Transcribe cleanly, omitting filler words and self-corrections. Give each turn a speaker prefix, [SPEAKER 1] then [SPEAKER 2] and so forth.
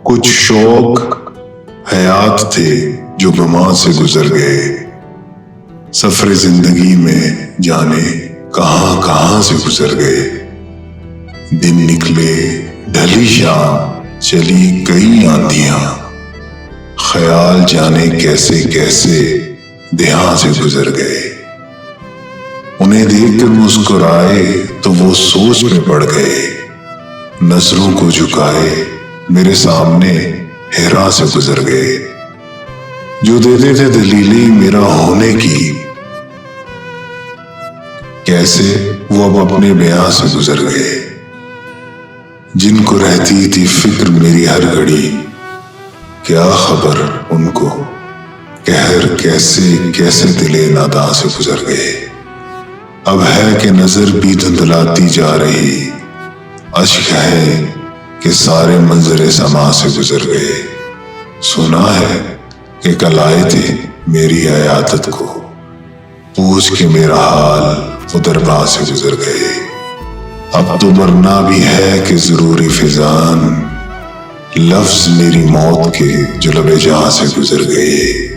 [SPEAKER 1] کچھ شوق حیات تھے جو گماں سے گزر گئے، سفر زندگی میں جانے کہاں کہاں سے گزر گئے۔ دن نکلے ڈھلی شام، چلی کئی آندھیاں، خیال جانے کیسے کیسے دہاں سے گزر گئے۔ انہیں دیکھ کر مسکرائے تو وہ سوچ میں پڑ گئے، نظروں کو جھکائے میرے سامنے حیران سے گزر گئے۔ جو دیتے تھے دلیلیں میرا ہونے کی، کیسے وہ اب اپنے بیاں سے گزر گئے۔ جن کو رہتی تھی فکر میری ہر گھڑی، کیا خبر ان کو قہر کیسے کیسے دلے ناداں سے گزر گئے۔ اب ہے کہ نظر بھی دھندلاتی جا رہی، اشک ہے کہ سارے منظر سما سے گزر گئے۔ سنا ہے کہ کل آئے تھے میری عیادت کو، پوچھ کے میرا حال وہ دربار سے گزر گئے۔ اب تو مرنا بھی ہے کہ ضروری فضان، لفظ میری موت کے جو لب جہاں سے گزر گئے۔